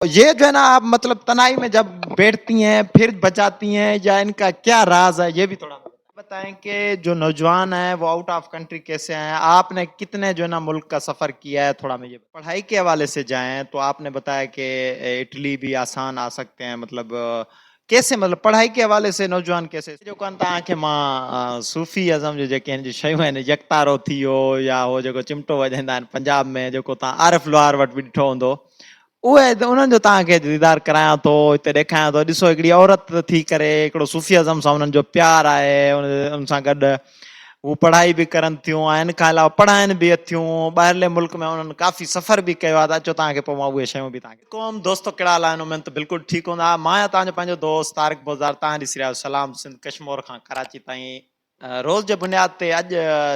ये जो है ना, आप मतलब तनाई में जब बैठती हैं फिर बचाती हैं, या इनका क्या राज है, ये भी थोड़ा बताएं कि जो नौजवान है वो आउट ऑफ कंट्री कैसे हैं। आपने कितने जो है ना मुल्क का सफर किया है, थोड़ा मुझे पढ़ाई के हवाले से जाएं तो आपने बताया कि इटली भी आसान आ सकते हैं, मतलब कैसे, मतलब पढ़ाई के हवाले से नौजवान कैसे जो कन तव्हांखे मां सूफ़ी अज़म जो जेके आहिनि शयूं आहिनि, यकतारो थी वियो या हो जेको चिमटो वॼाईंदा आहिनि पंजाब में, जेको तव्हां आरिफ लोहार वटि बि ॾिठो हूंदो, उहे उन्हनि जो तव्हांखे दीदार करायां थो, हिते ॾेखारियां थो। ॾिसो हिकिड़ी औरत थी करे हिकिड़ो सूफ़ी अज़म सां उन्हनि जो प्यार आहे, उन सां गॾु हू पढ़ाई बि करनि थियूं ऐं इन खां अलावा पढ़ाइनि बि थियूं। ॿाहिरले मुल्क में उन्हनि काफ़ी सफ़र बि कयो आहे। त अचो तव्हांखे पोइ मां उहे शयूं बि तव्हांखे क़ौम दोस्तो कहिड़ा हाल आहिनि, उमेद त बिल्कुलु ठीकु हूंदा। मां आहियां तव्हांजो पंहिंजो दोस्त तारिक बुज़दार, तव्हां ॾिसी रहिया आहियो सलाम सिंध कश्मीर खां कराची ताईं। रोज़ जे बुनियाद ते अॼु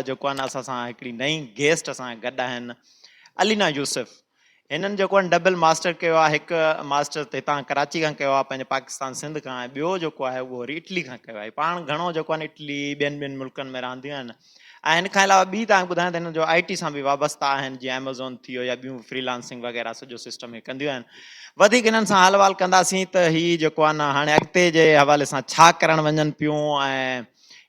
जेको आहे न असां सां हिकिड़ी नई गेस्ट असां गॾु आहिनि, अलीना यूसुफ। हिननि जेको आहे डबल मास्टर कयो आहे, हिकु मास्टर त हितां कराची खां कयो आहे, पंहिंजे पाकिस्तान सिंध खां, ऐं ॿियो जेको आहे उहो वरी इटली खां कयो आहे। पाण घणो जेको आहे न इटली ॿियनि मुल्कनि में रहंदियूं आहिनि। ऐं हिन खां अलावा ॿी तव्हांखे ॿुधायां त हिन जो IT सां बि वाबस्ता आहिनि, जीअं एमेज़ॉन थी वियो या ॿियूं फ्रीलांसिंग वग़ैरह सॼो सिस्टम हे कंदियूं आहिनि। वधीक हिननि सां हाल वाल कंदासीं त हीअ जेको आहे न हाणे अॻिते जे हवाले सां छा करणु वञनि पियूं, ऐं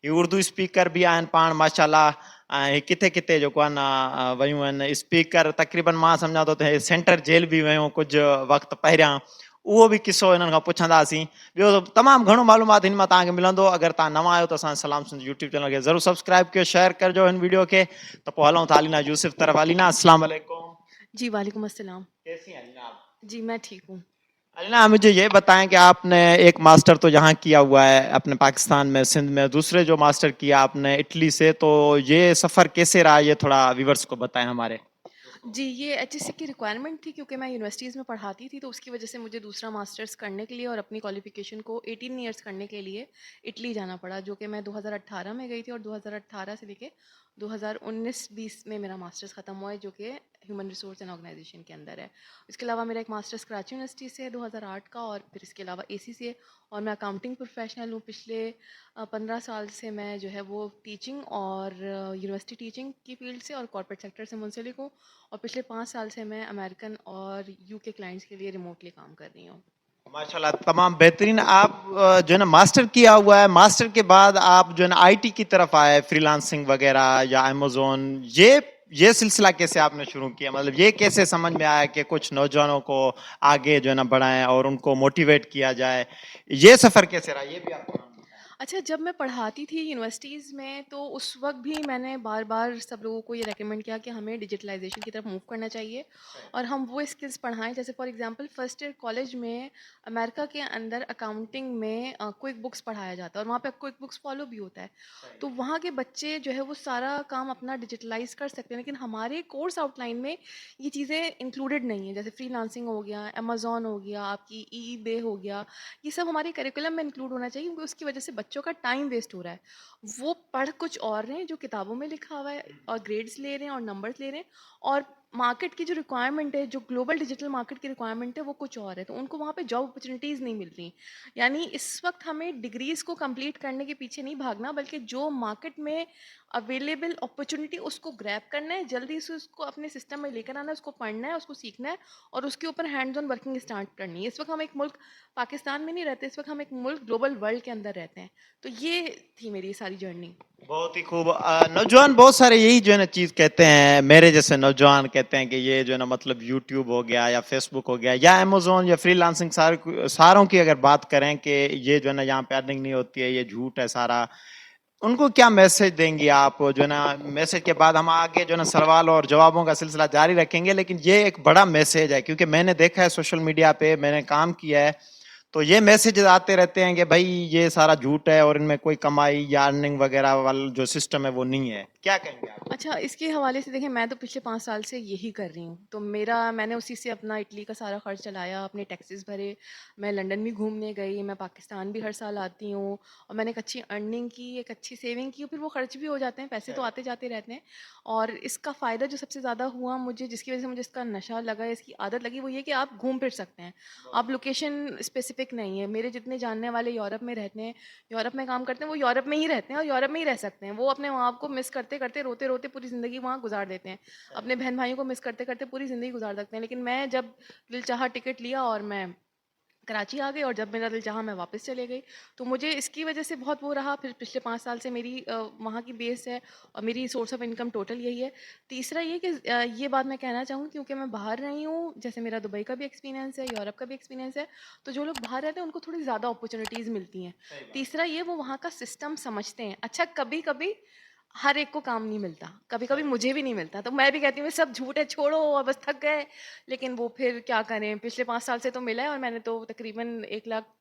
हीअ उर्दू स्पीकर बि आहिनि पाण माशाल्लाह, ऐं किथे किथे जेको आहे न वियूं आहिनि स्पीकर। तक़रीबन मां सम्झां थो त सेंट्रल जेल बि वियूं कुझु वक़्तु पहिरियां, उहो बि किसो हिननि खां पुछंदासीं। ॿियो तमामु घणो मालूमात हिन मां तव्हांखे मिलंदो। अगरि तव्हां नवां आहियो त असां सलाम सिंध यूट्यूब चैनल खे ज़रूरु सब्सक्राइब कयो, शेयर कजो हिन वीडियो खे। त पोइ हलूं था अलीना यूसुफ तरफ़। अलीना अस्सलाम वालेकुम। जी, वालेकुम अस्सलाम। कैसी हैं अलीना आप? जी, मैं ठीक हूँ। अलीना मुझे ये बताएं कि आपने एक मास्टर तो यहाँ किया हुआ है अपने पाकिस्तान में सिंध में, दूसरे जो मास्टर किया आपने इटली से, तो ये सफ़र कैसे रहा, ये थोड़ा व्यूवर्स को बताएं हमारे। जी, ये HSC की रिक्वायरमेंट थी क्योंकि मैं यूनिवर्सिटीज़ में पढ़ाती थी, तो उसकी वजह से मुझे दूसरा मास्टर्स करने के लिए और अपनी क्वालिफ़िकेशन को 18 ईयर्स करने के लिए इटली जाना पड़ा, जो कि मैं 2018 में गई थी और 2018 से लेके 2019-20 में मेरा मास्टर्स ख़त्म हुआ है, जो कि ह्यूमन रिसोर्स एंड ऑर्गेनाइजेशन के अंदर है। इसके अलावा मेरा एक मास्टर्स कराची यूनिवर्सिटी से है 2008 का, और फिर इसके अलावा AC से है, और मैं अकाउंटिंग प्रोफेशनल हूँ। पिछले 15 साल से मैं जो है वो टीचिंग और यूनिवर्सिटी टीचिंग की फ़ील्ड से और कॉर्पोरेट सेक्टर से मुंसलिक हूँ, और पिछले 5 साल से मैं अमेरिकन और यूके क्लाइंट्स के लिए रिमोटली काम कर रही हूँ। माशाल्लाह तमाम बेहतरीन। आप जो है ना मास्टर किया हुआ है, मास्टर के बाद आप जो है ना IT की तरफ आए, फ्रीलांसिंग वगैरह या अमेज़न, ये सिलसिला कैसे आपने शुरू किया, मतलब ये कैसे समझ में आया कि कुछ नौजवानों को आगे जो है ना बढ़ाएं और उनको मोटिवेट किया जाए, ये सफर कैसे रहा, ये भी आप थोड़ा बताएं। अच्छा, जब मैं पढ़ाती थी यूनिवर्सिटीज़ में, तो उस वक़्त भी मैंने बार-बार सब लोगों को ये रिकमेंड किया कि हमें डिजिटलाइज़ेशन की तरफ मूव करना चाहिए और हम वो स्किल्स पढ़ाएँ। जैसे for example first year college में अमेरिका के अंदर अकाउंटिंग में क्विक बुक्स पढ़ाया जाता है और वहाँ पे क्विक बुक्स फॉलो भी होता है। तो वहाँ के बच्चे जो है वो सारा काम अपना डिजिटलाइज़ कर सकते हैं, लेकिन हमारे कोर्स आउटलाइन में ये चीज़ें इंक्लूडेड नहीं हैं। जैसे फ्रीलांसिंग हो गया, अमेज़न हो गया, आपकी ईबे हो गया, ये सब हमारे करिकुलम में इंक्लूड होना चाहिए, क्योंकि उसकी वजह से बच्चों का टाइम वेस्ट हो रहा है। वो पढ़ कुछ और रहे हैं जो किताबों में लिखा हुआ है, और ग्रेड्स ले रहे हैं और नंबर्स ले रहे हैं, और मार्केट की जो रिक्वायरमेंट है, जो ग्लोबल डिजिटल मार्केट की रिक्वायरमेंट है, वो कुछ और है। तो उनको वहाँ पे जॉब अपॉर्चुनिटीज़ नहीं मिल रही। यानी इस वक्त हमें डिग्रीज़ को कंप्लीट करने के पीछे नहीं भागना, बल्कि जो मार्केट में अवेलेबल अपॉर्चुनिटी उसको ग्रैब करना है, जल्दी से उसको अपने सिस्टम में लेकर आना है, उसको पढ़ना है, उसको सीखना है, और उसके ऊपर हैंड्स ऑन वर्किंग स्टार्ट करनी है। इस वक्त हम एक मुल्क पाकिस्तान में नहीं रहते, इस वक्त हम एक मुल्क ग्लोबल वर्ल्ड के अंदर रहते हैं। तो ये थी मेरी सारी जर्नी। बहुत ही खूब। नौजवान बहुत सारे यही जो है ना चीज कहते हैं, मेरे जैसे नौजवान कहते हैं कि ये जो है ना मतलब यूट्यूब हो गया या फेसबुक हो गया या अमेजोन या फ्रीलांसिंग, सारों की अगर बात करें कि ये जो है ना यहाँ पे अर्निंग नहीं होती है, ये झूठ है सारा। उनको क्या मैसेज देंगी आप, जो है ना मैसेज के बाद हम आगे जो है ना सवाल और जवाबों का सिलसिला जारी रखेंगे, लेकिन ये एक बड़ा मैसेज है क्योंकि मैंने देखा है सोशल मीडिया पे, मैंने काम किया है, तो ये मैसेज आते रहते हैं कि भाई ये सारा झूठ है और इनमें कोई कमाई या अर्निंग वगैरह वाला जो सिस्टम है वो नहीं है। क्या कहेंगे आप? अच्छा, इसके हवाले से देखें, मैं तो पिछले 5 साल से यही कर रही हूँ। तो मैंने उसी से अपना इटली का सारा खर्च चलाया, अपने टैक्सेस भरे, मैं लंदन भी घूमने गई, मैं पाकिस्तान भी हर साल आती हूँ, और मैंने एक अच्छी अर्निंग की, एक अच्छी सेविंग की, फिर वो खर्च भी हो जाते हैं, पैसे तो आते जाते रहते हैं। और इसका फ़ायदा जो सबसे ज़्यादा हुआ मुझे, जिसकी वज़ह से मुझे इसका नशा लगा, इसकी आदत लगी, वो ये कि आप घूम फिर सकते हैं। आप लोकेशन स्पेसिफ़िक नहीं है। मेरे जितने जानने वाले यूरोप में रहते हैं, यूरोप में काम करते हैं, वो यूरोप में ही रहते हैं और यूरोप में ही रह सकते हैं। वो अपने माँ-बाप को मिस करते करते, रोते-रोते पूरी ज़िंदगी वहाँ गुज़ार देते हैं। अपने बहन-भाइयों को मिस करते-करते पूरी ज़िंदगी गुज़ार सकते हैं। लेकिन मैं जब दिल चाहा टिकट लिया और मैं कराची आ गई और जब मेरा दिल चाहा मैं वापस चले गई। तो मुझे इसकी वजह से बहुत वो रहा, फिर पिछले 5 साल से मेरी वहाँ की बेस है और मेरी सोर्स ऑफ इनकम टोटल यही है। तीसरा ये कि ये बात मैं कहना चाहूँगी क्योंकि मैं बाहर रही हूँ, जैसे मेरा दुबई का भी एक्सपीरियंस है, यूरोप का भी एक्सपीरियंस है, तो जो लोग बाहर रहते हैं उनको थोड़ी ज़्यादा अपॉर्च्युनिटीज़ मिलती हैं। तीसरा ये वो वहाँ का सिस्टम समझते हैं। अच्छा कभी-कभी हर एक को काम नहीं मिलता, कभी-कभी मुझे भी नहीं मिलता, तो मैं भी कहती हूँ ये सब झूठ है छोड़ो और बस थक गए। लेकिन वो फिर क्या करें, पिछले 5 साल से तो मिला है और मैंने तो तकरीबन 1 लाख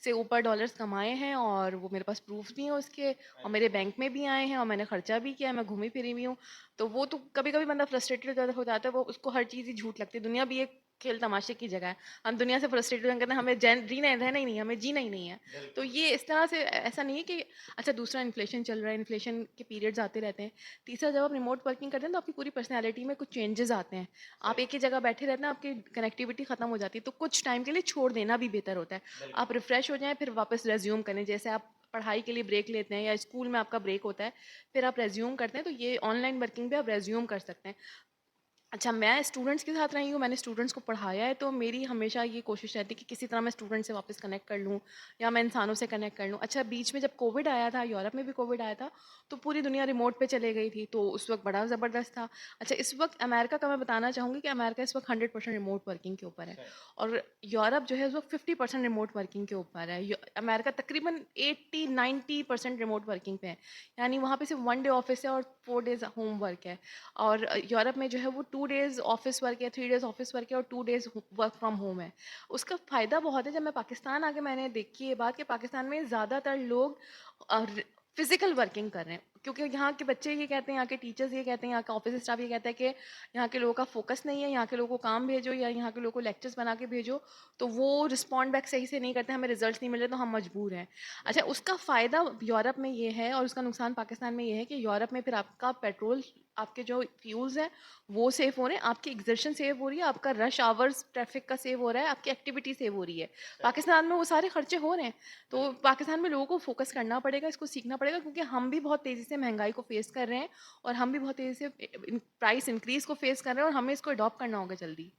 से ऊपर डॉलर्स कमाए हैं और वो मेरे पास प्रूफ भी हैं उसके और मेरे बैंक में भी आए हैं और मैंने खर्चा भी किया है, मैं घूमी फिरी भी हूँ। तो वो तो कभी-कभी बंदा फ्रस्ट्रेटेड हो जाता है, वो उसको हर चीज़ ही झूठ लगती है। दुनिया भी एक खेल तमाशे की जगह है। हम दुनिया से फ्रस्ट्रेटेड कहते हैं हमें जैन जीना है, रहना ही नहीं है, हमें जीना ही नहीं है। तो ये इस तरह से ऐसा नहीं है कि अच्छा दूसरा इन्फ्लेशन चल रहा है, इन्फ्लेशन के पीरियड्स आते रहते हैं। तीसरा जब आप रिमोट वर्किंग करते हैं तो आपकी पूरी पर्सनैलिटी में कुछ चेंजेस आते हैं। आप एक ही जगह बैठे रहते हैं, आपकी कनेक्टिविटी खत्म हो जाती है, तो कुछ टाइम के लिए छोड़ देना भी बेहतर होता है। आप रिफ्रेश हो जाएँ फिर वापस रेज़्यूम करें। जैसे आप पढ़ाई के लिए ब्रेक लेते हैं या स्कूल में आपका ब्रेक होता है, फिर आप रेज़्यूम करते हैं, तो ये ऑनलाइन वर्किंग पे आप रेज़्यूम कर सकते हैं। अच्छा, मैं स्टूडेंट्स के साथ रही हूँ, मैंने स्टूडेंट्स को पढ़ाया है, तो मेरी हमेशा ये कोशिश रहती है कि किसी तरह मैं स्टूडेंट से वापस कनेक्ट कर लूँ या मैं इंसानों से कनेक्ट कर लूँ। अच्छा, बीच में जब कोविड आया था, यूरोप में भी कोविड आया था, तो पूरी दुनिया रिमोट पे चले गई थी, तो उस वक़्त बड़ा ज़बरदस्त था। अच्छा, इस वक़्त अमेरिका का मैं बताना चाहूँगी कि अमेरिका इस वक़्त 100% रिमोट वर्किंग के ऊपर है और यूरोप जो है, उस वक़्त 50% रिमोट वर्किंग के ऊपर है। अमेरिका तकरीबन 80-90% रिमोट वर्किंग पे है, यानी वहाँ पे सिर्फ 1 डे ऑफिस है और 4 डेज़ होम वर्क है। और यूरोप में जो है वो 2 डेज़ ऑफ़िस वर्क है, 3 डेज़ ऑफ़िस वर्क है और 2 डेज़ वर्क फ्रॉम होम है। उसका फ़ायदा बहुत है, जब मैं पाकिस्तान आके मैंने देखी ये बात कि पाकिस्तान में ज़्यादातर लोग फ़िज़िकल वर्किंग कर रहे हैं। क्योंकि यहाँ के बच्चे ये कहते हैं, यहाँ के टीचर्स ये कहते हैं, यहाँ का ऑफ़िस स्टाफ ये कहता है कि यहाँ के लोगों का फ़ोकस नहीं है, यहाँ के लोगों को काम भेजो या यहाँ के लोगों को लेक्चर्स बना के भेजो, तो वो रिस्पॉन्ड बैक सही से नहीं करते, हमें रिज़ल्ट्स नहीं मिल रहे तो हम मजबूर हैं। अच्छा, उसका फ़ायदा यूरोप में ये है और उसका नुकसान पाकिस्तान में ये है कि यूरोप में फिर आपका पेट्रोल, आपके जो फ्यूल्स हैं वो सेव हो रहे हैं, आपकी एग्जर्शन सेव हो रही है, आपका रश आवर्स ट्रैफिक का सेव हो रहा है, आपकी एक्टिविटी सेव हो रही है। पाकिस्तान में वो सारे खर्चे हो रहे हैं, तो पाकिस्तान में लोगों को फोकस करना पड़ेगा, इसको सीखना पड़ेगा क्योंकि हम भी बहुत तेज़ी से महंगाई को फेस कर रहे हैं और हम भी बहुत तेज़ी से प्राइस इंक्रीज को फेस कर रहे हैं और हमें इसको अडॉप्ट करना होगा जल्दी।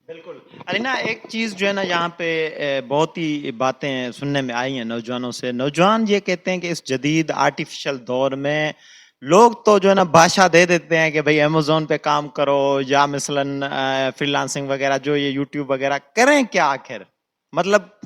बिल्कुल। अरे ना एक चीज़ जो है ना यहाँ पे बहुत ही बातें सुनने में आई हैं नौजवानों से। नौजवान ये कहते हैं कि इस जदीद आर्टिफ़िशियल दौर में लोग तो जो है ना भाषा दे देते हैं कि भई अमेज़न पे काम करो या मसलन फ्रीलांसिंग वगैरह जो ये यूट्यूब वगैरह करें क्या आखिर? मतलब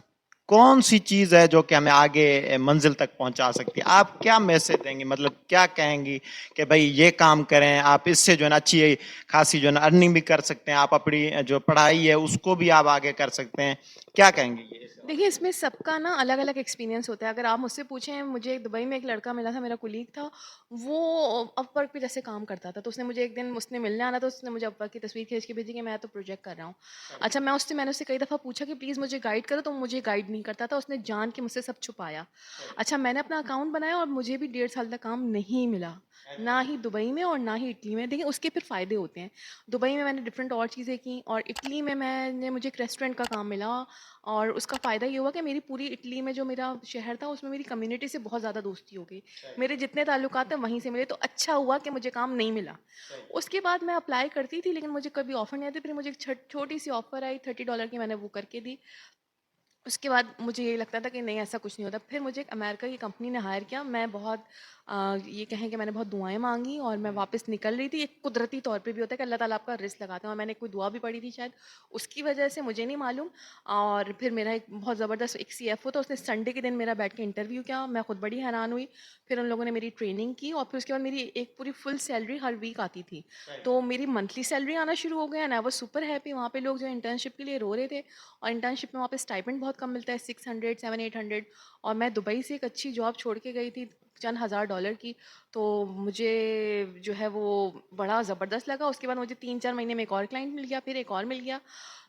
कौन-सी चीज़ है जो कि हमें आगे मंज़िल तक पहुँचा सकती है? आप क्या मैसेज देंगी? मतलब क्या कहेंगी कि भई ये काम करें, आप इससे जो है ना अच्छी खासी जो है ना अर्निंग भी कर सकते हैं, आप अपनी जो पढ़ाई है उसको भी आप आगे कर सकते हैं। क्या कहेंगी ये इस देखिए, इसमें सबका ना अलग-अलग एक्सपीरियंस होता है। अगर आप मुझसे पूछें, मुझे दुबई में एक लड़का मिला था, मेरा कोलीग था, वो अपवर्क पे जैसे काम करता था, तो उसने मुझे एक दिन उसने मिलने आना था, उसने मुझे अपवर्क की तस्वीर खींच के भेजी कि मैं तो प्रोजेक्ट कर रहा हूँ। अच्छा, मैंने उससे कई दफ़ा पूछा कि प्लीज़ मुझे गाइड करो, तो वो मुझे गाइड नहीं करता था, उसने जान के मुझसे सब छुपाया। अच्छा, मैंने अपना अकाउंट बनाया और मुझे भी 1.5 साल तक काम नहीं मिला, ना ही दुबई में और ना ही इटली में। देखिए, उसके फिर फ़ायदे होते हैं। दुबई में मैंने डिफरेंट और चीज़ें की और इटली में मुझे एक रेस्टोरेंट का काम मिला और उसका फ़ायदा ये हुआ कि मेरी पूरी इटली में जो मेरा शहर था उसमें मेरी कम्युनिटी से बहुत ज़्यादा दोस्ती हो गई। मेरे जितने ताल्लुकात हैं वहीं से मिले, तो अच्छा हुआ कि मुझे काम नहीं मिला। उसके बाद मैं अप्लाई करती थी लेकिन मुझे कभी ऑफ़र नहीं आती, फिर मुझे एक छोटी-सी ऑफ़र आई $30 की, मैंने वो करके दी। उसके बाद मुझे ये लगता था कि नहीं ऐसा कुछ नहीं होता। फिर मुझे एक अमेरिका की कंपनी ने हायर किया। मैं बहुत ये कहें कि मैंने बहुत दुआएँ माँगी और मैं वापस निकल रही थी। एक कुदरती तौर पे भी होता है कि अल्लाह ताला आपका रिज़्क लगाते हैं और मैंने कोई दुआ भी पढ़ी थी शायद, उसकी वजह से मुझे नहीं मालूम। और फिर मेरा एक बहुत ज़बरदस्त एक सीएफओ था, उसने संडे के दिन मेरा बैठ के इंटरव्यू किया। मैं खुद बड़ी हैरान हुई। फिर उन लोगों ने मेरी ट्रेनिंग की और फिर उसके बाद मेरी एक पूरी फुल सैलरी हर वीक आती थी। तो मेरी मंथली सैलरी आना शुरू हो गया and I was super happy. वहाँ पे लोग जो इंटर्नशिप के लिए रो रहे थे और इंटर्नशिप में वहाँ पे स्टाइपेंड बहुत कम मिलता है, 600 700-800। और मैं दुबई से एक अच्छी जॉब छोड़ के गई थी चंद हज़ार डॉलर की, तो मुझे जो है वो बड़ा ज़बरदस्त लगा। उसके बाद मुझे 3-4 महीने में एक और क्लाइंट मिल गया, फिर एक और मिल गया,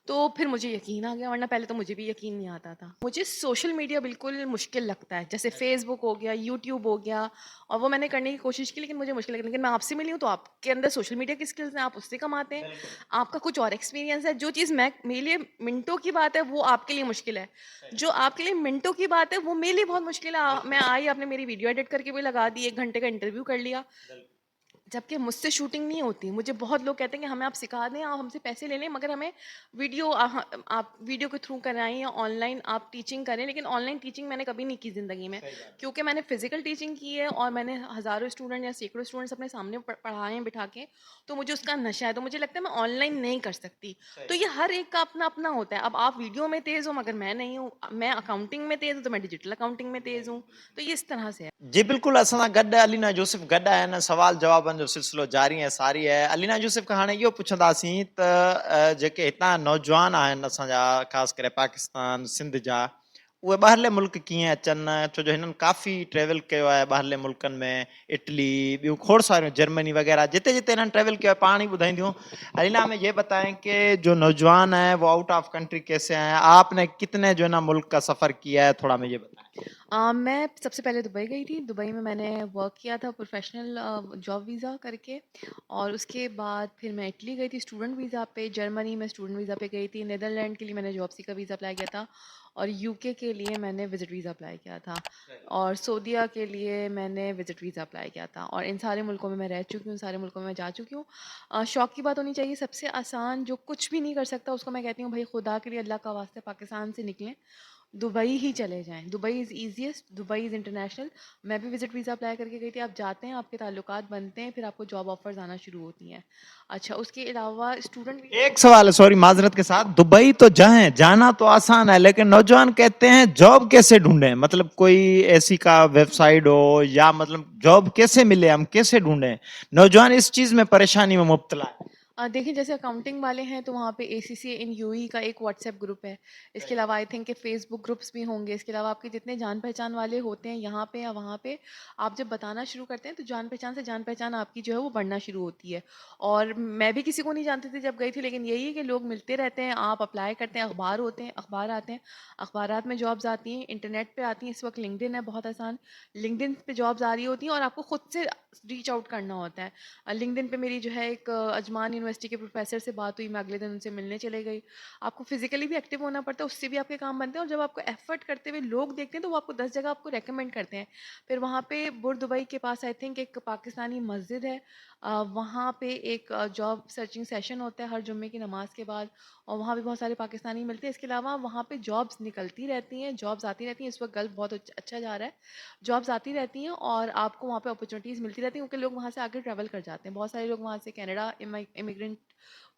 तो फिर मुझे यकीन आ गया, वरना पहले तो मुझे भी यकीन नहीं आता था। मुझे सोशल मीडिया बिल्कुल मुश्किल लगता है, जैसे फेसबुक हो गया, यूट्यूब हो गया, और वो मैंने करने की कोशिश की लेकिन मुझे मुश्किल लगी। लेकिन मैं आपसे मिली हूँ तो आपके अंदर सोशल मीडिया की स्किल्स हैं, आप उससे कमाते हैं, आपका कुछ और एक्सपीरियंस है। जो चीज़ मैं मेरे लिए मिनटों की बात है वो आपके लिए मुश्किल है, जो आपके लिए मिनटों की बात है वो मेरे लिए बहुत मुश्किल है। मैं आई, आपने मेरी वीडियो एडिट करके भी लगा दी, 1 घंटे का इंटरव्यू कर लिया। जबकि मुझसे शूटिंग नहीं होती। मुझे बहुत लोग कहते हैं कि हमें आप सिखा दें, आप हमसे पैसे ले लें, मगर हमें वीडियो आप वीडियो के थ्रू कराएँ या ऑनलाइन आप टीचिंग करें। लेकिन ऑनलाइन टीचिंग मैंने कभी नहीं की ज़िंदगी में, सही बात क्योंकि मैंने फ़िज़िकल टीचिंग की है और मैंने हज़ारों स्टूडेंट या सैकड़ों स्टूडेंट्स अपने सामने पढ़ाए हैं बिठा के, तो मुझे उसका नशा है। तो मुझे लगता है मैं ऑनलाइन नहीं कर सकती। सही तो ये हर एक का अपना-अपना होता है। अब आप वीडियो में तेज़ हो मगर मैं नहीं हूँ, मैं अकाउंटिंग में तेज़ हूँ तो मैं डिजिटल अकाउंटिंग में तेज़ हूँ। तो ये इस तरह से है। जी बिल्कुल, असां सां गॾु अलीना यूसुफ गॾु आहिनि। सवाल जवाबनि जो सिलसिलो जारी ऐं सारी आहे। अलीना यूसुफ खां हाणे इहो पुछंदासीं त जेके हितां नौजवान आहिनि असांजा, ख़ासि करे पाकिस्तान सिंध जा, उहे ॿाहिरले मुल्क कीअं अचनि, छो जो हिननि काफ़ी ट्रेवल कयो आहे ॿाहिरले मुल्कनि में, इटली, ॿियूं खोड़ सारियूं, जर्मनी वग़ैरह, जिते जिते इन्होंने ट्रेवल किया है पाण ही ॿुधाईंदियूं। अलीना, हमें ये बताएं कि जो नौजवान हैं वो आउट ऑफ कंट्री कैसे हैं, आपने कितने जो है ना मुल्क का सफ़र किया है, थोड़ा हमें ये बताएं। मैं सबसे पहले दुबई गई थी। दुबई में मैंने वर्क किया था प्रोफेशनल जॉब वीज़ा करके, और उसके बाद फिर मैं इटली गई थी स्टूडेंट वीज़ा पे, जर्मनी में स्टूडेंट वीज़ा पे गई थी, नीदरलैंड के लिए मैंने जॉब सीकर वीज़ा अप्लाई किया था, और यूके के लिए मैंने विज़िट वीज़ा अप्लाई किया था, और सऊदीया के लिए मैंने विज़िट वीज़ा अप्लाई किया था, और इन सारे मुल्कों में मैं रह चुकी हूँ, सारे मुल्कों में मैं जा चुकी हूँ। शौक की बात होनी चाहिए। सबसे आसान जो कुछ भी नहीं कर सकता उसको मैं कहती हूँ भाई खुदा के लिए अल्लाह का वास्ते पाकिस्तान से निकलें, दुबई ही चले जाएँ। Dubai is easiest, Dubai is international. मैं भी विज़िट वीज़ा अप्लाई करके गई थी। आप जाते हैं, आपके ताल्लुकात बनते हैं, फिर आपको जॉब ऑफ़र्स आना शुरू होती हैं। अच्छा, उसके अलावा स्टूडेंट वीज़ा। एक सवाल है, सॉरी माजरत के साथ, दुबई तो जाएं, जाना तो आसान है, लेकिन नौजवान कहते हैं जॉब कैसे ढूंढें, मतलब कोई ऐसी का वेबसाइट हो, या मतलब जॉब कैसे मिले, हम कैसे ढूंढें, नौजवान इस चीज में परेशानी में मुब्तला है। देखिए, जैसे अकाउंटिंग वाले हैं तो वहाँ पे एसीसी इन यूएई का एक व्हाट्सएप ग्रुप है। इसके अलावा आई थिंक कि फेसबुक ग्रुप्स भी होंगे। इसके अलावा आपके जितने जान पहचान वाले होते हैं यहाँ पे या वहाँ पे, आप जब बताना शुरू करते हैं तो जान पहचान से जान पहचान आपकी जो है वो बढ़ना शुरू होती है। और मैं भी किसी को नहीं जानती थी जब गई थी, लेकिन यही है कि लोग मिलते रहते हैं, आप अप्लाई करते हैं, अखबार होते हैं, अखबार आते हैं, अखबारात में जॉब्स आती हैं, इंटरनेट पे आती हैं। इस वक्त लिंक्डइन है, बहुत आसान, लिंक्डइन पे जॉब्स आ रही होती हैं और आपको खुद से रीच आउट करना होता है। लिंक्डइन पे मेरी जो है एक अजमान यूनिवर्सिटी के प्रोफेसर से बात हुई, मैं अगले दिन उनसे मिलने चले गई। आपको फिजिकली भी एक्टिव होना पड़ता है, उससे भी आपके काम बनते हैं, और जब आपको एफर्ट करते हुए लोग देखते हैं तो वो आपको 10 जगह आपको रेकमेंड करते हैं। फिर वहाँ पे बुर दुबई के पास आई थिंक एक पाकिस्तानी मस्जिद है, वहाँ पे एक जॉब सर्चिंग सेशन होता है हर जुम्मे की नमाज के बाद, और वहाँ भी बहुत सारे पाकिस्तानी मिलते हैं। इसके अलावा वहाँ पे जॉब्स निकलती रहती हैं, जॉब्स आती रहती हैं। इस वक्त गल्फ बहुत अच्छा जा रहा है, जॉब्स आती रहती हैं और आपको वहाँ पे अपॉर्चुनिटीज़ मिलती रहती हैं, क्योंकि लोग वहाँ से आगे ट्रैवल कर जाते हैं। बहुत सारे लोग वहाँ से कनाडा इमिग्रेंट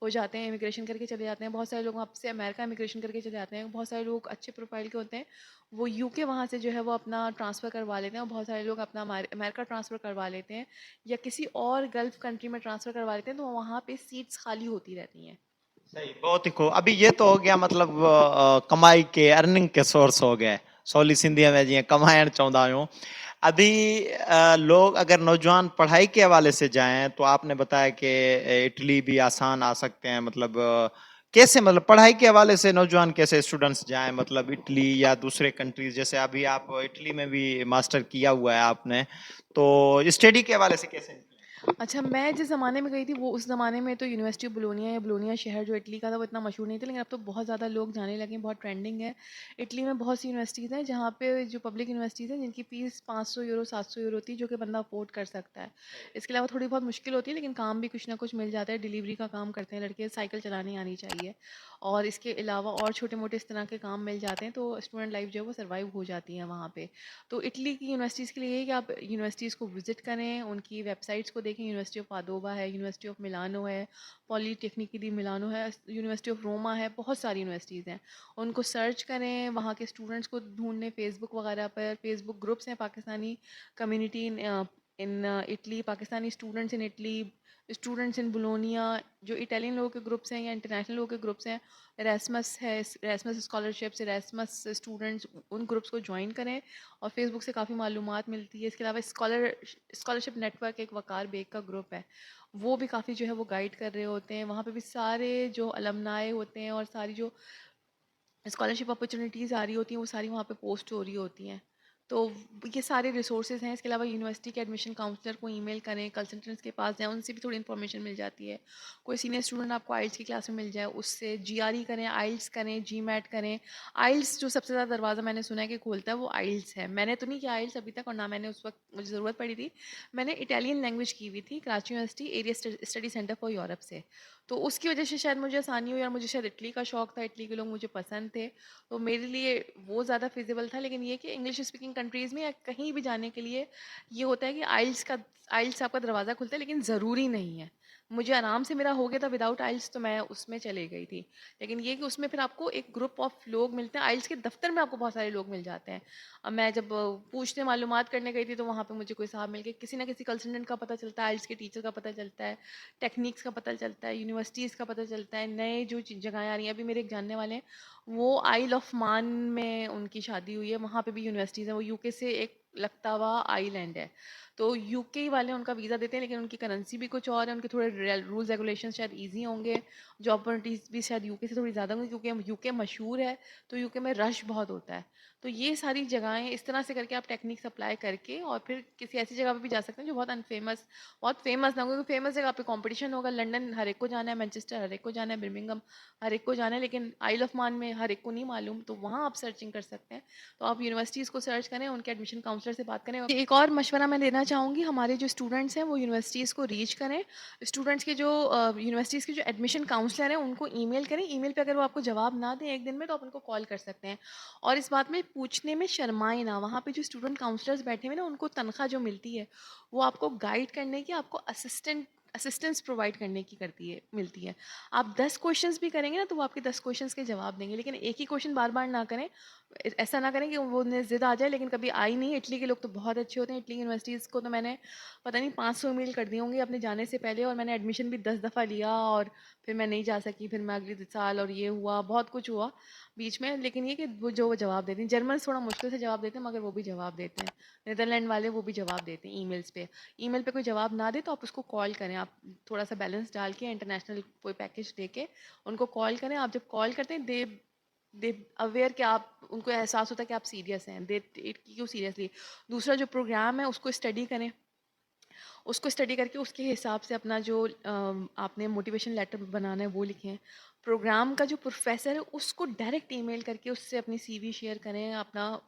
हो जाते हैं, इमिग्रेशन करके चले जाते हैं। बहुत सारे लोग वहाँ से अमेरिका इमिग्रेशन करके चले जाते हैं। बहुत सारे लोग अच्छे प्रोफाइल के होते हैं, वो यूके वहाँ से जो है वो अपना ट्रांसफ़र करवा लेते हैं, और बहुत सारे लोग अपना अमेरिका ट्रांसफ़र करवा लेते हैं या किसी और गल्फ़ कंट्री में ट्रांसफ़र करवा लेते हैं, तो वहाँ पे सीट्स खाली होती रहती हैं। सही, बहुत ही खूब। अभी ये तो हो गया मतलब कमाई के, अर्निंग के सोर्स हो गए, सवली सिंधीअ में जीअं कमाइण चवंदा आहियूं। अभी लोग अगर नौजवान पढ़ाई के हवाले से जाएं तो आपने बताया कि इटली भी आसान आ सकते हैं, मतलब कैसे, मतलब पढ़ाई के हवाले से नौजवान कैसे स्टूडेंट्स जाएं, मतलब इटली या दूसरे कंट्रीज, जैसे अभी आप इटली में भी मास्टर किया हुआ है आपने, तो स्टडी के हवाले से कैसे निकले? अच्छा, मैं जिस ज़माने में गई थी वो उस ज़माने में तो यूनिवर्सिटी ऑफ बोलोनिया या बोलोनिया शहर जो इटली का था वो इतना मशहूर नहीं था, लेकिन अब तो बहुत ज़्यादा लोग जाने लगे हैं, बहुत ट्रेंडिंग है। इटली में बहुत सी यूनिवर्सिटीज़ हैं जहाँ पे जो पब्लिक यूनिवर्सिटीज़ हैं जिनकी फ़ीस 500 यूरो 700 यूरो होती है, जो कि बंदा अफोर्ड कर सकता है। इसके अलावा थोड़ी बहुत मुश्किल होती है, लेकिन काम भी कुछ ना कुछ मिल जाता है। डिलीवरी का काम करते हैं लड़के, साइकिल चलानी आनी चाहिए, और इसके अलावा और छोटे मोटे इस तरह के काम मिल जाते हैं, तो स्टूडेंट लाइफ जो है वो सर्वाइव हो जाती है वहाँ पे। तो इटली की यूनिवर्सिटीज़ के लिए ये है कि आप यूनिवर्सिटीज़ को विज़िट करें, उनकी वेबसाइट्स को देखें। यूनिवर्सिटी ऑफ पादोवा है, यूनिवर्सिटी ऑफ मिलानो है, पॉलीटेक्निक दी मिलानो है, यूनिवर्सिटी ऑफ रोमा है, बहुत सारी यूनिवर्सिटीज़ हैं। उनको सर्च करें, वहाँ के स्टूडेंट्स को ढूँढें फेसबुक वगैरह पर। फेसबुक ग्रुप्स हैं Pakistani community in Italy, Pakistani students in Italy, students in Bologna, जो इटालियन लोगों के ग्रुप्स हैं या इंटरनेशनल लोगों के ग्रुप्स हैं। एरास्मस है, एरास्मस स्कॉलरशिप्स, एरास्मस स्टूडेंट्स, उन ग्रुप्स को ज्वाइन करें, और फेसबुक से काफ़ी मालूमात मिलती है। इसके अलावा स्कॉलरशिप नेटवर्क, एक वकार बेग का ग्रुप है, वो भी काफ़ी जो है वो गाइड कर रहे होते हैं। वहाँ पे भी सारे जो अलमनाए होते हैं और सारी जो स्कॉलरशिप अपॉर्चुनिटीज़ आ रही होती हैं वो सारी वहाँ पे पोस्ट हो रही होती हैं। तो ये सारे रिसोर्सेज हैं। इसके अलावा यूनिवर्सिटी के एडमिशन काउंसलर को ईमेल करें, कंसल्टेंट्स के पास जाएँ, उनसे भी थोड़ी इन्फॉर्मेशन मिल जाती है। कोई सीनियर स्टूडेंट आपको आइल्स की क्लास में मिल जाए, उससे जीआरई करें, आइल्स करें, जीमैट करें। आइल्स जो सबसे ज़्यादा दरवाज़ा मैंने सुना है कि खोलता है वो आइल्स है। मैंने तो नहीं किया आइल्स अभी तक, और ना मैंने उस वक्त मुझे ज़रूरत पड़ी थी। मैंने इटालियन लैंग्वेज की हुई थी Karachi university area study centre for Europe से, तो उसकी वजह से शायद मुझे आसानी हुई, और मुझे शायद इटली का शौक था, इटली के लोग मुझे पसंद थे, तो मेरे लिए वो ज़्यादा फिजिबल था। लेकिन ये कि इंग्लिश स्पीकिंग कंट्रीज़ में या कहीं भी जाने के लिए ये होता है कि आइल्स आपका दरवाज़ा खुलता है, लेकिन ज़रूरी नहीं है। मुझे आराम से मेरा हो गया था विदाउट आइल्स, तो मैं उसमें चली गई थी। लेकिन ये कि उसमें फिर आपको एक ग्रुप ऑफ लोग मिलते हैं, आइल्स के दफ्तर में आपको बहुत सारे लोग मिल जाते हैं। अब मैं जब पूछने मालूमात करने गई थी, तो वहाँ पे मुझे कोई साहब मिल गए, किसी ना किसी कंसल्टेंट का पता चलता है, आइल्स के टीचर का पता चलता है, टेक्निक्स का पता चलता है, यूनिवर्सिटीज़ का पता चलता है, नए जो जगहें आ रही हैं। अभी मेरे एक जानने वाले हैं, वो आइल ऑफ मान में उनकी शादी हुई है, वहाँ पे भी यूनिवर्सिटीज़ है। वो यूके से एक लगता हुआ आइलैंड है, तो यूके वाले उनका वीज़ा देते हैं, लेकिन उनकी करेंसी भी कुछ और है, उनके थोड़े रूल्स रेगुलेशन शायद ईजी होंगे, जॉब अपॉर्चुनिटीज़ भी शायद यूके से थोड़ी ज़्यादा होंगी, क्योंकि यूके मशहूर है, तो यूके में रश बहुत होता है। तो ये सारी जगहें इस तरह से करके आप टेक्निक्स अप्लाई करके और फिर किसी ऐसी जगह पे भी जा सकते हैं जो बहुत फेमस ना हो, क्योंकि फेमस जगह पे कंपटीशन होगा। लंदन हर एक को जाना है, मैनचेस्टर हर एक को जाना है, बिर्मिंघम हर एक को जाना है, लेकिन आइल ऑफ मान में हर एक को नहीं मालूम, तो वहाँ आप सर्चिंग कर सकते हैं। तो आप यूनिवर्सिटीज़ को सर्च करें, उनके एडमिशन काउंसलर से बात करें। एक और मशवरा मैं देना चाहूँगी, हमारे जो स्टूडेंट्स हैं वो यूनिवर्सिटीज़ को रीच करें। स्टूडेंट्स के जो यूनिवर्सिटीज़ के जो एडमिशन काउंसलर हैं उनको ईमेल करें। ईमेल पे अगर वो आपको जवाब ना दें एक दिन में, तो आप उनको कॉल कर सकते हैं। और इस बात में पूछने में शर्माएं ना। वहाँ पे जो स्टूडेंट काउंसलर्स बैठे हुए हैं ना, उनको तनख्वाह जो मिलती है वो आपको गाइड करने की, आपको असिस्टेंस प्रोवाइड करने की करती है मिलती है। आप 10 क्वेश्चंस भी करेंगे ना, तो वो आपके 10 क्वेश्चंस के जवाब देंगे, लेकिन एक ही क्वेश्चन बार बार ना करें। ऐसा ना करें कि वो उन्हें जिद आ जाए लेकिन कभी आई नहीं। इटली के लोग तो बहुत अच्छे होते हैं। इटली यूनिवर्सिटीज़ को तो मैंने पता नहीं 500 ईमेल कर दिए होंगे अपने जाने से पहले, और मैंने एडमिशन भी 10 दफ़ा लिया, और फिर मैं नहीं जा सकी, फिर मैं अगले साल, और ये हुआ, बहुत कुछ हुआ बीच में। लेकिन ये कि वो जवाब देते हैं। जर्मन थोड़ा मुश्किल से जवाब देते हैं, मगर वो भी जवाब देते हैं। नीदरलैंड वाले वो भी जवाब देते हैं ईमेल्स पे। ईमेल पे कोई जवाब ना दे तो आप उसको कॉल करें। आप थोड़ा सा बैलेंस डाल के इंटरनेशनल कोई पैकेज लेके उनको कॉल करें। आप जब कॉल करते हैं, दे दे अवेयर कि आप, उनको एहसास होता है कि आप सीरियस हैं, दे इट क्यों सीरियसली। दूसरा जो प्रोग्राम है उसको स्टडी करें। उसको स्टडी करके उसके हिसाब से अपना जो आपने मोटिवेशन लेटर बनाना है वो लिखें। प्रोग्राम का जो प्रोफेसर है उसको डायरेक्ट ईमेल करके उससे अपनी सीवी शेयर करें, अपना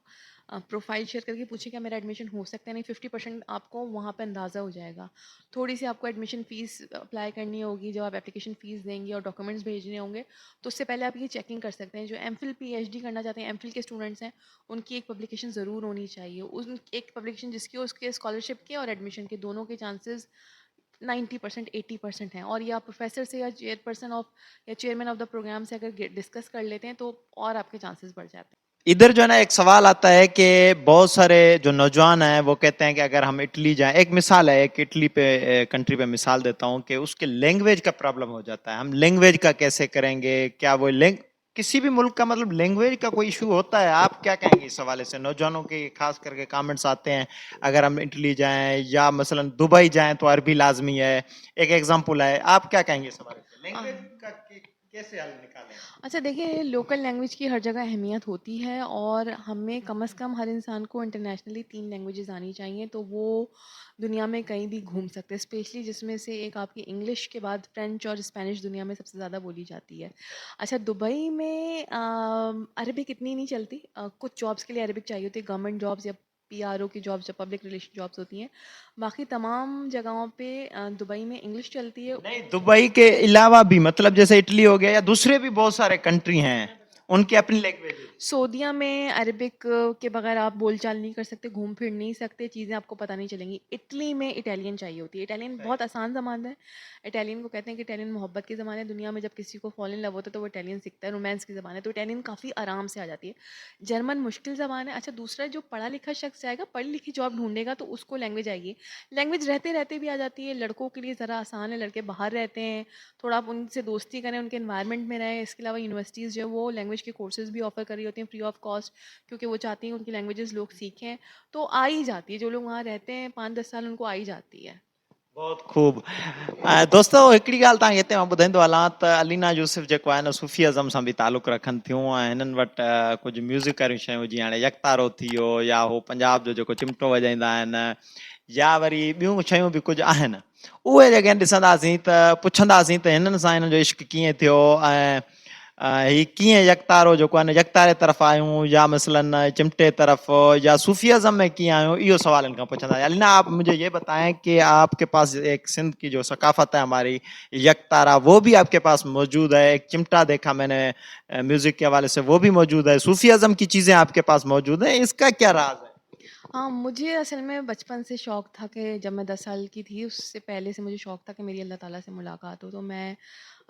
प्रोफाइल शेयर करके पूछें क्या मेरा एडमिशन हो सकता है। नहीं, 50% आपको वहाँ पे अंदाज़ा हो जाएगा। थोड़ी सी आपको एडमिशन फ़ीस अप्लाई करनी होगी जब आप एप्लीकेशन फ़ीस देंगे, और डॉक्यूमेंट्स भेजने होंगे, तो उससे पहले आप ये चेकिंग कर सकते हैं। जो एमफिल पीएचडी करना चाहते हैं, एमफिल के स्टूडेंट्स हैं, उनकी एक पब्लिकेशन ज़रूर होनी चाहिए। उन एक पब्लिकेशन जिसकी उसके स्कॉलरशिप के और एडमिशन के दोनों के चांसेस 90% 80% हैं। और ये आप प्रोफेसर से या चेयरपर्सन ऑफ या चेयरमैन ऑफ द प्रोग्राम से अगर डिस्कस कर लेते हैं, तो और आपके चांसेस बढ़ जाते हैं। इधर जो है ना एक सवाल आता है कि बहुत सारे जो नौजवान हैं वो कहते हैं कि अगर हम इटली जाएं, एक मिसाल है, एक इटली पे कंट्री पे मिसाल देता हूं कि उसके लैंग्वेज का प्रॉब्लम हो जाता है। हम लैंग्वेज का कैसे करेंगे? क्या वो किसी भी मुल्क का मतलब लैंग्वेज का कोई इशू होता है? आप क्या कहेंगे इस हवाले से? नौजवानों के खास करके कमेंट्स आते हैं, अगर हम इटली जाएं या मसलन दुबई जाएं तो अरबी लाजमी है, एक एग्जांपल है। आप क्या कहेंगे इस हवाले से? लैंग्वेज का कैसे हल निकालें? अच्छा देखिए, लोकल लैंग्वेज की हर जगह अहमियत होती है, और हमें कम से कम हर इंसान को इंटरनेशनली 3 लैंग्वेजेस आनी चाहिए, तो वो दुनिया में कहीं भी घूम सकते हैं। स्पेशली जिसमें से एक आपकी इंग्लिश के बाद फ्रेंच और स्पेनिश दुनिया में सबसे ज़्यादा बोली जाती है। अच्छा, दुबई में अरबिक इतनी नहीं चलती। कुछ जॉब्स के लिए अरबिक चाहिए होती है, गवर्नमेंट जॉब्स या पीआरओ की जॉब्स या पब्लिक रिलेशन जॉब्स होती हैं। बाकी तमाम जगहों पे दुबई में इंग्लिश चलती है। नहीं, दुबई के अलावा भी मतलब जैसे इटली हो गया या दूसरे भी बहुत सारे कंट्री हैं, उनकी अपनी लैंग्वेज है। सऊदीया में अरबिक के बगैर आप बोलचाल नहीं कर सकते, घूम फिर नहीं सकते, चीज़ें आपको पता नहीं चलेंगी। इटली में इटालियन चाहिए होती है। इटालियन बहुत आसान ज़बान है। इटालियन को कहते हैं कि इटालियन मोहब्बत की ज़बान है। दुनिया में जब किसी को फॉल इन लव होता है तो वो इटालियन सीखता है, रोमांस की ज़बान है, तो इटालियन काफ़ी आराम से आ जाती है। जर्मन मुश्किल ज़बान है। अच्छा, दूसरा जो पढ़ा लिखा शख्स जाएगा, पढ़ी लिखी जॉब ढूंढेगा, तो उसको लैंग्वेज आएगी। लैंग्वेज रहते रहते भी आ जाती है। लड़कों के लिए ज़रा आसान है, लड़के बाहर रहते हैं, थोड़ा आप उनसे दोस्ती करें, उनके इन्वायरमेंट में रहें। इसके अलावा यूनिवर्सिटीज़ जो है वो लैंग्वेज के कोर्सेज़ भी ऑफ़र कर रही होती हैं फ्री ऑफ कॉस्ट, क्योंकि वो चाहती हैं उनकी लैंग्वेजेस लोग सीखें। तो आ ही जाती है, जो लोग वहाँ रहते हैं 5-10 साल उनको आ ही जाती है। बहुत खूब। दोस्तों हिकिड़ी ॻाल्हि तव्हांखे हिते मां ॿुधाईंदो हलां त अलीना यूसुफ जेको आहे न सूफ़ीज़म सां बि तालुक़ु रखनि थियूं ऐं हिननि वटि कुझु म्यूज़िक वारियूं शयूं जीअं हाणे यकतारो थी वियो या हो पंजाब जो जेको चिमटो वॼाईंदा आहिनि या वरी ॿियूं शयूं बि कुझु आहिनि। उहे जॾहिं ॾिसंदासीं त पुछंदासीं त हिननि सां हिननि जो इश्क कीअं थियो ऐं ही कीअं यकतारो जेको आहे न यकतारे तरफ़ आयूं या मसलन चिमटे तरफ़ या सूफियाज़म में कीअं आयूं इहो सवाल इनका पूछा था। अलीना आप मुझे ये बताएं कि आपके पास एक सिंध की जो सकाफत है हमारी यकतारा वो भी आपके पास मौजूद है, एक चिमटा देखा मैंने म्यूजिक के हवाले से वो भी मौजूद है, सूफियाज़म की चीजें आपके पास मौजूद है, इसका क्या राज है? हाँ, मुझे असल में बचपन से शौक़ था कि जब मैं 10 साल की थी, उससे पहले से मुझे शौक़ था कि मेरी अल्लाह ताला से मुलाकात हो। तो मैं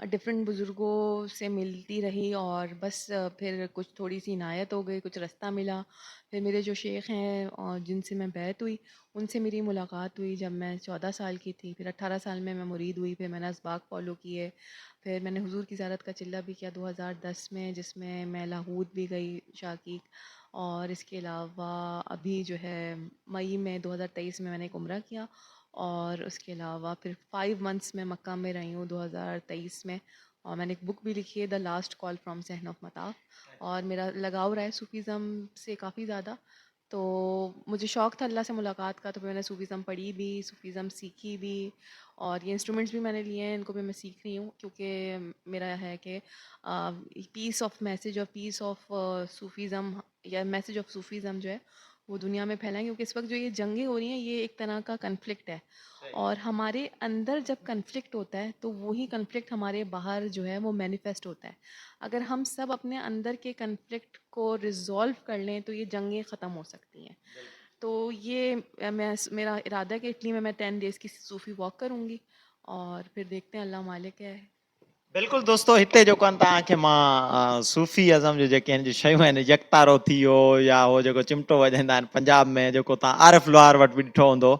डिफ़रेंट बुज़ुर्गों से मिलती रही और बस फिर कुछ थोड़ी-सी इनायत हो गई, कुछ रास्ता मिला। फिर मेरे जो शेख हैं जिनसे मैं बैत हुई, उनसे मेरी मुलाकात हुई जब मैं 14 साल की थी। फिर 18 साल में मैं मुरीद हुई, फिर मैंने असबाक फ़ॉलो किए। फिर मैंने हुज़ूर की ज़ियारत का चिल्ला भी किया 2010 में, जिसमें मैं लाहौर भी गई शाकीक। और इसके अलावा अभी जो है मई में 2023 में मैंने एक उम्रा किया और उसके अलावा फिर 5 मंथ्स में मक्का में रही हूँ 2023 में। और मैंने एक बुक भी लिखी है द लास्ट कॉल फ्रॉम सहन ऑफ मताफ। और मेरा लगाव रहा है सूफीज़म से काफ़ी ज़्यादा। तो मुझे शौक़ था अल्लाह से मुलाकात का, तो फिर मैंने सूफीज़म पढ़ी भी, सूफीज़म सीखी भी और ये इंस्ट्रूमेंट्स भी मैंने लिए हैं, इनको भी मैं सीख रही हूँ क्योंकि मेरा है कि पीस ऑफ मैसेज और पीस ऑफ सूफीज़म या मैसेज ऑफ सूफीज़म जो है वो दुनिया में फैलाएं, क्योंकि इस वक्त जो ये जंगें हो रही हैं ये एक तरह का कन्फ्लिक्ट है। और हमारे अंदर जब कन्फ्लिक्ट होता है तो वही कन्फ्लिक्ट हमारे बाहर जो है वो मैनिफेस्ट होता है। अगर हम सब अपने अंदर के कन्फ्लिक्ट को रिजॉल्व कर लें तो ये जंगें ख़त्म हो सकती हैं। तो ये मेरा इरादा है कि इटली में मैं 10 डेज़ की सूफ़ी वॉक करूँगी और फिर देखते हैं अल्लाह मालिक है। बिल्कुलु दोस्तो हिते जेको आहे तव्हांखे मां सूफ़ीज़म जो जेके आहिनि शयूं आहिनि यकतारो थी वियो या हो जेको चिमटो वॼाईंदा आहिनि पंजाब में जेको तव्हां आरिफ़ लोहार वटि बि ॾिठो हूंदो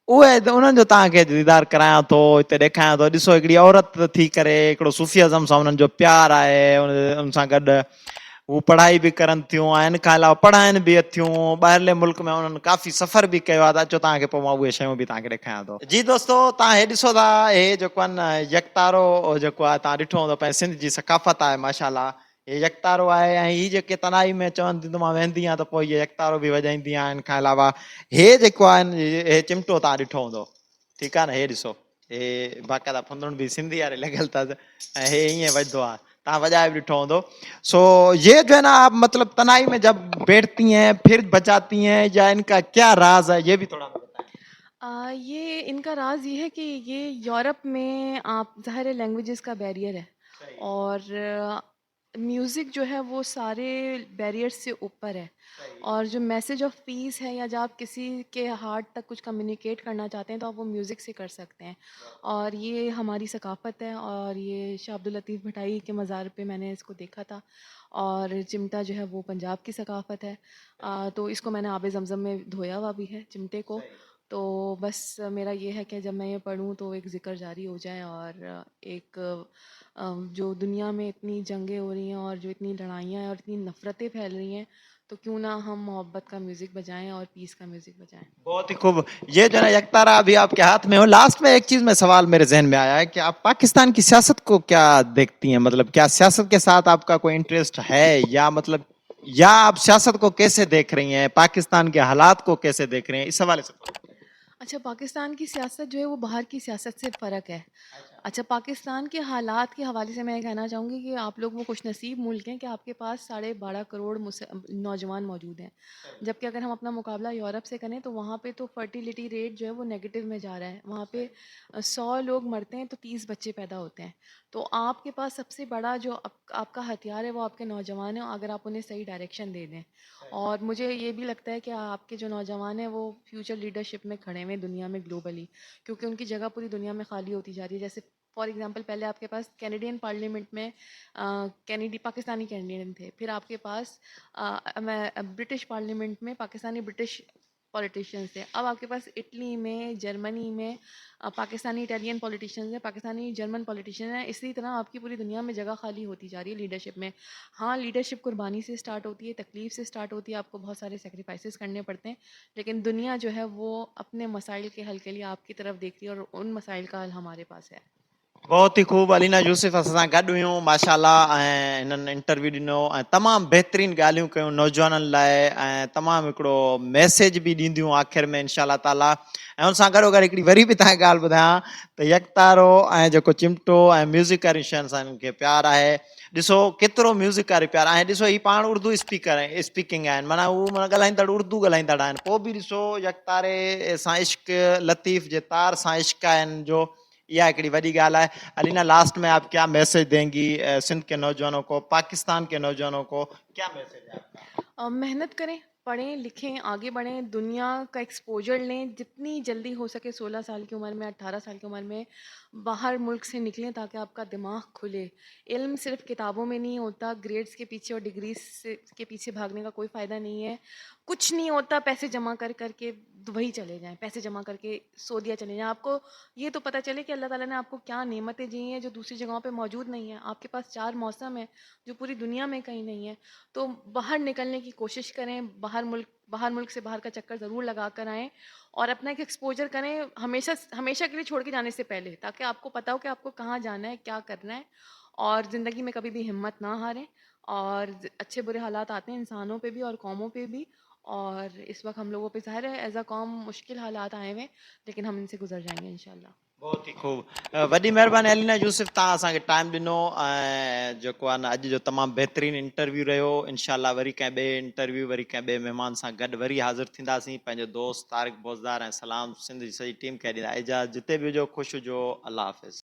उहे उन्हनि जो तव्हांखे दीदार करायां थो हिते ॾेखारियां थो। ॾिसो हिकिड़ी औरत थी करे हिकिड़ो सूफ़ीज़म सां उन्हनि जो प्यारु आहे उन सां गॾु हू पढ़ाई बि करनि थियूं ऐं हिन खां अलावा पढ़ाइनि बि थियूं ॿाहिरले मुल्क में उन्हनि काफ़ी सफ़र बि कयो आहे। त अचो तव्हांखे पोइ मां उहे शयूं बि तव्हांखे ॾेखारियां थो। जी दोस्तो तव्हां हे ॾिसो था हे जेको आहे न यकतारो जेको आहे तव्हां ॾिठो हूंदो पंहिंजे सिंध जी सकाफ़त आहे माशाल्लाह। हे यकतारो आहे ऐं हीअ जेके तनाई में चवनि थियूं त मां वेंदी आहियां त पोइ इहे यकतारो बि वॼाईंदी आहियां। हिन खां अलावा हे जेको आहे हे चिमटो तव्हां ॾिठो हूंदो, ठीकु आहे न, हे ॾिसो हे बाक़ाइदा फंदुण बि सिंधी वारे लॻियल अथसि ऐं हे ईअं वॼंदो आहे, तव्हां वॼाए बि ॾिठो हूंदो। सो ये जो है ना आप मतलब तनाई में जब बैठती हैं फिर बजाती हैं या इनका क्या राज है ये भी थोड़ा बताएं। ये इनका राज ये है कि ये यूरोप में आप ज़ाहिर है लैंग्वेजेस का बैरियर है सही और म्यूज़िक जो है वो सारे बैरियर्स से ऊपर है। सही और जो मैसेज ऑफ पीस है या जब आप किसी के हार्ट तक कुछ कम्युनिकेट करना चाहते हैं तो आप वो म्यूज़िक से कर सकते हैं। और ये हमारी सकाफ़त है और ये शाह अब्दुल लतीफ़ भटाई के मज़ार पे मैंने इसको देखा था। और चिमटा जो है वो पंजाब की सकाफ़त है। तो इसको मैंने आब ज़मज़म में धोया हुआ भी है चिमटे को। तो बस मेरा ये है कि जब मैं ये पढ़ूँ तो एक ज़िक्र जारी हो जाए और एक जो दुनिया में इतनी जंगें हो रही हैं और जो इतनी लड़ाइयाँ हैं और इतनी नफ़रतें फैल रही हैं, तो क्यों ना हम मोहब्बत का म्यूज़िक बजाएं और पीस का म्यूज़िक बजाएं। बहुत ही खूब। ये जो है ना यकतारा अभी आपके हाथ में हो, लास्ट में एक चीज में सवाल मेरे जहन में आया है कि आप पाकिस्तान की सियासत को क्या देखती हैं, मतलब क्या सियासत के साथ आपका कोई इंटरेस्ट है या मतलब या आप सियासत को कैसे देख रही हैं, पाकिस्तान के हालात को कैसे देख रहे हैं, इस हवाले से अच्छा, पाकिस्तान की सियासत जो है वो बाहर की सियासत से फ़र्क है। अच्छा अच्छा, पाकिस्तान के हालात के हवाले से मैं ये कहना चाहूँगी कि आप लोग वो खुशनसीब मुल्क हैं कि आपके पास साढ़े 12 करोड़ नौजवान मौजूद हैं। जबकि अगर हम अपना मुकाबला यूरोप से करें तो वहाँ पे तो फर्टिलिटी रेट जो है वो नेगेटिव में जा रहा है। वहाँ पे 100 लोग मरते हैं तो 30 बच्चे पैदा होते हैं। तो आपके पास सबसे बड़ा जो आपका हथियार है वो आपके नौजवान हैं, अगर आप उन्हें सही डायरेक्शन दे दें। और मुझे ये भी लगता है कि आपके जो नौजवान हैं वो फ्यूचर लीडरशिप में खड़े हुए हैं दुनिया में ग्लोबली, क्योंकि उनकी जगह पूरी दुनिया में खाली होती जा रही है। जैसे फॉर एग्जांपल पहले आपके पास कैनेडियन पार्लियामेंट में कैनेडी पाकिस्तानी कैनेडियन थे, फिर आपके पास ब्रिटिश पार्लियामेंट में पाकिस्तानी ब्रिटिश पॉलिटिशियंस थे, अब आपके पास इटली में, जर्मनी में पाकिस्तानी इटालियन पॉलिटिशियंस हैं, पाकिस्तानी जर्मन पॉलिटिशियन हैं। इसी तरह आपकी पूरी दुनिया में जगह खाली होती जा रही है लीडरशिप में। हाँ, लीडरशिप कुर्बानी से स्टार्ट होती है, तकलीफ से स्टार्ट होती है, आपको बहुत सारे सेक्रीफाइसेस करने पड़ते हैं, लेकिन दुनिया जो है वो अपने मसाइल के हल के लिए आपकी तरफ देख रही है और उन मसाइल का हल हमारे पास है। बहुत ही खूब अलीना यूसुफ असां सां गॾु हुयूं माशाल्लाह ऐं हिननि इंटरव्यू ॾिनो ऐं तमामु बहितरीन ॻाल्हियूं कयूं नौजवाननि लाइ ऐं तमामु हिकिड़ो मैसेज बि ॾींदियूं आख़िर में इंशाअल्लाह ताला। ऐं हुन सां गॾो गॾु हिकिड़ी वरी बि तव्हांखे ॻाल्हि ॿुधायां त यकतारो ऐं जेको चिमटो ऐं म्यूज़िक वारी शयुनि सां हिननि खे प्यारु आहे। ॾिसो केतिरो म्यूज़िक वारी प्यारु आहे। ॾिसो हीअ पाण उर्दू स्पीकिंग आहिनि, माना हू माना ॻाल्हाईंदड़ उर्दू ॻाल्हाईंदड़ आहिनि, पोइ बि ॾिसो यकतारे सां इश्क, लतीफ़ जे तार सां इश्क आहिनि जो यह एक बड़ी गाल है। अलीना, लास्ट में आप क्या मैसेज देंगी सिंध के नौजवानों को, पाकिस्तान के नौजवानों को, क्या मैसेज है आपका? मेहनत करें, पढ़ें लिखें, आगे बढ़ें, दुनिया का एक्सपोजर लें, जितनी जल्दी हो सके 16 साल की उम्र में, 18 साल की उम्र में बाहर मुल्क से निकलें ताकि आपका दिमाग खुले। इल्म सिर्फ किताबों में नहीं होता, ग्रेड्स के पीछे और डिग्रीज के पीछे भागने का कोई फ़ायदा नहीं है। कुछ नहीं होता पैसे जमा कर करके वही चले जाएं, पैसे जमा करके सऊदीया चले जाएं। आपको ये तो पता चले कि अल्लाह ताला ने आपको क्या नेमतें दी हैं जो दूसरी जगहों पे मौजूद नहीं है। आपके पास 4 मौसम है जो पूरी दुनिया में कहीं नहीं है। तो बाहर निकलने की कोशिश करें, बाहर मुल्क से बाहर का चक्कर ज़रूर लगा कर आएँ और अपना एक एक्सपोजर करें हमेशा हमेशा के लिए छोड़ के जाने से पहले, ताकि आपको पता हो कि आपको कहाँ जाना है, क्या करना है और ज़िंदगी में कभी भी हिम्मत ना हारें। और अच्छे बुरे हालात आते हैं इंसानों पे भी और कौमों पे भी, और इस वक्त हम लोगों पे ज़ाहिर है एज अ कौम मुश्किल हालात आए हुए हैं, लेकिन हम इनसे गुजर जाएंगे इंशाल्लाह। बहुत ही खूब। वॾी महिरबानी अलीना यूसुफ, तव्हां असांखे टाइम ॾिनो ऐं जेको आहे न अॼु जो तमामु बहितरीनु इंटरव्यू रहियो। इनशाला वरी कंहिं ॿिए इंटरव्यू, वरी कंहिं ॿिए महिमान सां गॾु वरी हाज़िर थींदासीं। पंहिंजो दोस्त तारिक बोज़दार ऐं सलाम सिंध जी सॼी टीम खे ॾींदा इजाज़त। जिते बि हुजो ख़ुशि हुजो। अल्लाह हाफ़िज़।